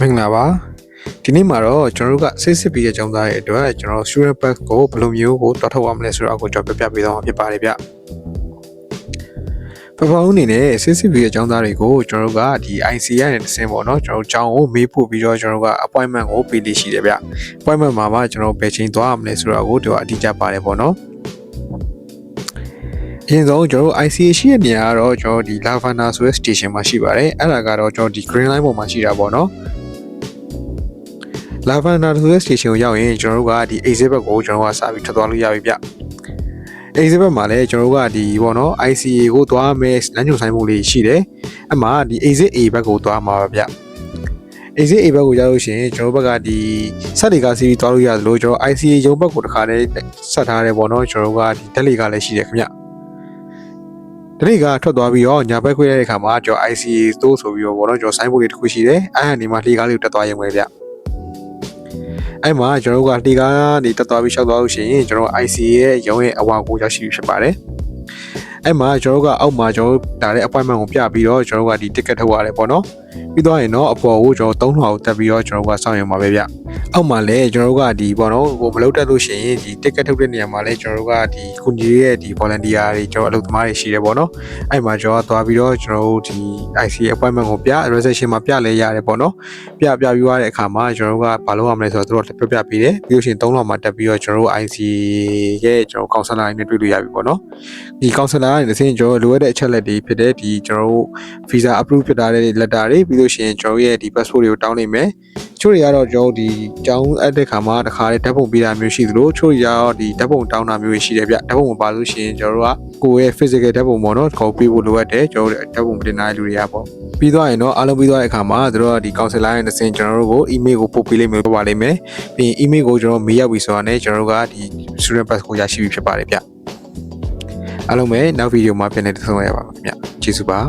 မင်္ဂလာပါဒီနေ့မှာတော့ကျွန်တော်တို့ကစစ်ပြီးအကြောင်းသားရဲ့အတွက်ကျွန်တော် student pass ကိုဘယ်လိုမျိုးကိုတွားထုတ်ရမလဲဆိုတော့အခုကျွန်တော်ပြပြပေးသွားမှာဖြစ်ပါတယ်ဗျပပဦးအနေနဲ့စစ်ပြီးအကြောင်းသားတွေကိုကျွန်တော်တို့ကဒီ IC ရတဲ့ဆင်းပေါ့နော်ကျွန်တော်ကျောင်းကိုမေးဖို့ပြီးတော့ကျွန်တော်တို့က appointment ကိုပေးလိရှိတယ်ဗျ appointment မှာကျွန်တော်ဘယ်ချိန်သွားရမလဲဆိုတော့အခုတော့အတိအကျပါတယ်ပေါ့နော်အရင်ဆုံးကျွန်တော်တို့ IC ရှိတဲ့နေရာကတော့ကျွန်တော်ဒီ Lavender ဆိုတဲ့ station မှာရှိပါတယ်အဲ့ဒါကတော့ကျွန်တော်ဒီ green line ပေါ်မှာရှိတာပေါ့နော်Lavender ဆိုတဲ့ station ကိုရောက်ရင်ကျွန်တော်တို့ကဒီ exit ဘက်ကိုကျွန်တော်ကစပြီးထွက်သွားလို့ရပြီဗျ exit ဘက်မှာလည်းကျွန်တော်တို့ကဒီပေါ့နော် ICA ကိုသွားမယ်လမ်းညွှန်ဆိုင်မှုလေးရှိတယ်အမှဒီ exit A ဘက်ကိုသွားမှာပါဗျ exit A ဘက်ကိုရောက်လို့ရှိရင်ကျွန်တော်ဘက်ကဒီဆက်တွေကစီးပြီးသွားလို့ရတယ်လို့ကျွန်တော် ICA ရုံးဘက်ကိုတစ်ခါတည်းဆက်ထားတယ်ပေါ့နော်ကျွန်တော်တို့ကဒီဓာတ်လေကလည်းရှိတယ်ခင်ဗျဓာတ်လေကထွက်သွားပြီးတော့ညာဘက်ခွဲတဲ့အခါမှာကျွန်တော် ICA တိုးဆိုပြီးတော့ပေါ့နော်ကျွန်တော်ဆိုင်းဘုတ်လေးတစ်ခုရှိတယ်အဲ့ဒီမှာလေကားလေးကိုတက်သွားရုံပဲဗျအဲ့မှာကျွန်တော်တို့ကတီကားနေတက်သွားပြီးရှောက်သွားလို့ရှိရင်ကျွန်တော် IC ရဲ့ရုံးရဲ့အဝါကိုရောက်ရှိဖြစ်ပါတယ်အဲ့မှာကျွန်တော်တို့ကအောက်မှာကျွန်တော်ဒါတဲ့ appointment ကိုပြပြီးတော့ကျွန်တော်တို့ကဒီ ticket ထုတ်ရတယ်ပေါ့နော်ပြီးတော့ရင်တော့အပေါ်ကိုကျွန်တော်3000ကိုတက်ပြီးတော့ကျွန်တော်တို့ကစောင့်ရုံပါပဲဗျအောက်မှာလည်းကျွန်တော်တို့ကဒီပေါ့နော်ဟိုမလုပ်တတ်လို့ရှိရင်ဒီ ticket ထုတ်တဲ့နေရာမှာလည်းကျွန်တော်တို့ကဒီကုညီရဲ့ဒီ volunteer တွေကျွန်တော်အလုပ်သမားတွေရှိတယ်ပေါ့နော်အဲ့မှာကျွန်တော်သွားပြီးတော့ကျွန်တော်တို့ဒီ IC appointment ကိုပြ reservation မှာပြလဲရတယ်ပေါ့နော်ပြပြီးသွားတဲ့အခါမှာကျွန်တော်တို့ကဘာလုပ်ရမလဲဆိုတော့သူတို့ပြပေးတယ်ပြီးလို့ရှိရင်3000မှာတက်ပြီးတော့ကျွန်တော်တို့ IC ရဲ့ကျွန်တော် counselor နဲ့တွေ့လို့ရပြီပေါ့နော်ဒီ counselor ကနေတစ်ဆင့်ကျွန်တော်လိုအပ်တဲ့အချက်လက်တွေဖြစ်တဲ့ဒီကျွန်တော်တို့ visa approve ဖြစ်တာတဲ့ letter တွေပြီးလို့ရှိရင်ကျွန်တော်ရဲ့ဒီ passport တွေကိုတောင်းနေမယ်ချို့တွေကတော့ကျွန်တော်ဒီကျောင်းအပ်တဲ့ခါမှာတစ်ခါလေးဓာတ်ပုံပေးတာမျိုးရှိသလိုချို့တွေကတော့ဒီဓာတ်ပုံတောင်းတာမျိုးရှိတယ်ဗျဓာတ်ပုံမပါလို့ရှိရင်ကျွန်တော်တို့ကကိုယ့်ရဲ့ physical ဓာတ်ပုံပေါ့နော်ခေါ်ပေးဖို့လိုအပ်တယ်ကျွန်တော်တို့ဓာတ်ပုံတင်ထားတဲ့လူတွေကပေါ့ပြီးသွားရင်တော့အားလုံးပြီးသွားတဲ့အခါမှာတို့ကဒီ counselor ရဲ့တစ်ဆင့်ကျွန်တော်တို့ကို email ကိုပို့ပေးလိမ့်မယ်ပါလိမ့်မယ်ပြီးရင် email ကိုကျွန်တော်မေးရောက်ပြီဆိုတာနဲ့ကျွန်တော်တို့ကဒီ student pass ကိုရရှိပြီဖြစ်ပါတယ်ဗျအားလုံးပဲနောက်ဗီဒီယိုမှာပြန်လည်တွေ့ဆုံရပါမယ်ခင်ဗျကျေးဇူးပါ